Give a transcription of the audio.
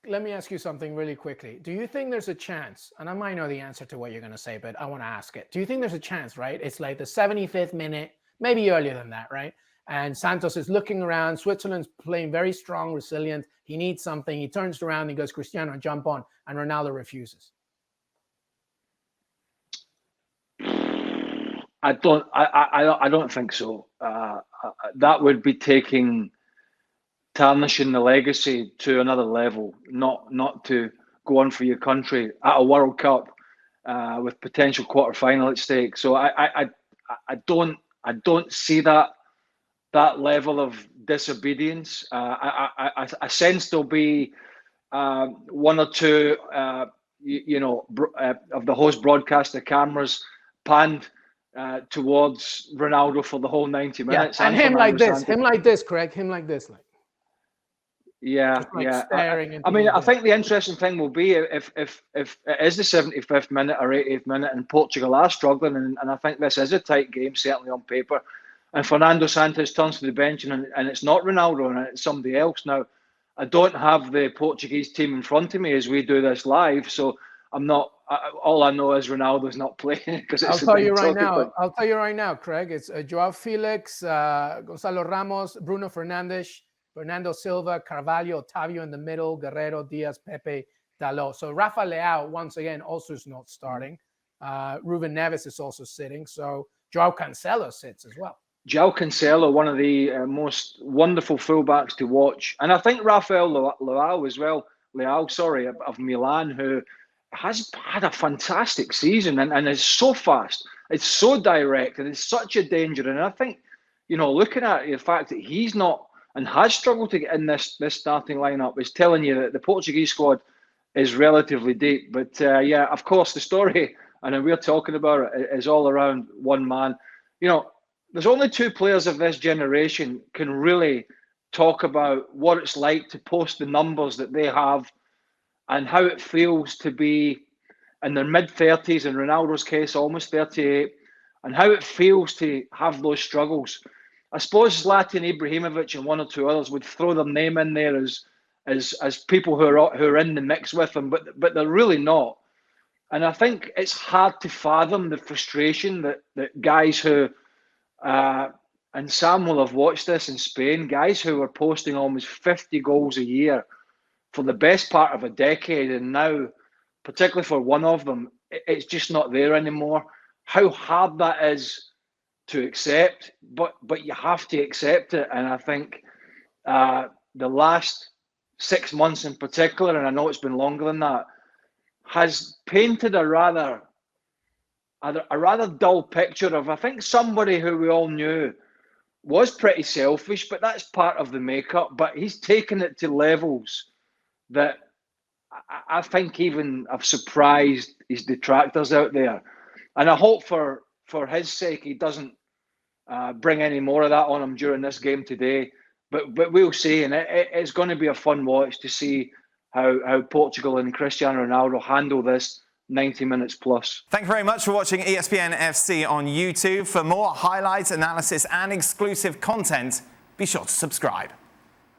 let me ask you something really quickly. Do you think there's a chance, and I might know the answer to what you're going to say, but I want to ask it. Do you think there's a chance, right? It's like the 75th minute, maybe earlier than that, right? And Santos is looking around. Switzerland's playing very strong, resilient. He needs something. He turns around and he goes, Cristiano, jump on. And Ronaldo refuses. I don't think so. That would be tarnishing the legacy to another level, not to go on for your country at a World Cup with potential quarter-final at stake. So I don't see that level of disobedience. I sense there'll be one or two, of the host broadcaster cameras panned towards Ronaldo for the whole 90 minutes. Yeah, and him like this, Craig, him like this, like. Yeah, like yeah. I mean, I think the interesting thing will be if it is the 75th minute or 80th minute and Portugal are struggling, and I think this is a tight game, certainly on paper, and Fernando Santos turns to the bench and it's not Ronaldo and it's somebody else. Now, I don't have the Portuguese team in front of me as we do this live, so I'm not. All I know is Ronaldo's not playing because it's. I'll tell you right now, Craig. It's Joao Felix, Gonzalo Ramos, Bruno Fernandes, Bernardo Silva, Carvalho, Otavio in the middle, Guerrero, Diaz, Pepe, Dalot. So Rafa Leao, once again, also is not starting. Ruben Neves is also sitting. So Joao Cancelo sits as well. Joao Cancelo, one of the most wonderful fullbacks to watch. And I think Rafael Leao as well, of Milan, who has had a fantastic season and is so fast. It's so direct and it's such a danger. And I think, looking at the fact that he's not and has struggled to get in this starting lineup is telling you that the Portuguese squad is relatively deep. But of course, the story, and we're talking about it, is all around one man. There's only two players of this generation can really talk about what it's like to post the numbers that they have and how it feels to be in their mid-30s, in Ronaldo's case, almost 38, and how it feels to have those struggles. I suppose Zlatan Ibrahimovic and one or two others would throw their name in there as people who are in the mix with them, but they're really not. And I think it's hard to fathom the frustration that guys who, and Sam will have watched this in Spain, guys who were posting almost 50 goals a year for the best part of a decade, and now, particularly for one of them, it's just not there anymore. How hard that is to accept, but you have to accept it. And I think the last 6 months in particular, and I know it's been longer than that, has painted a rather dull picture of, I think, somebody who we all knew was pretty selfish, but that's part of the makeup. But he's taken it to levels that I think even have surprised his detractors out there. And I hope for his sake he doesn't bring any more of that on him during this game today. But we'll see, and it's going to be a fun watch to see how Portugal and Cristiano Ronaldo handle this 90 minutes plus. Thank you very much for watching ESPN FC on YouTube. For more highlights, analysis and exclusive content, be sure to subscribe.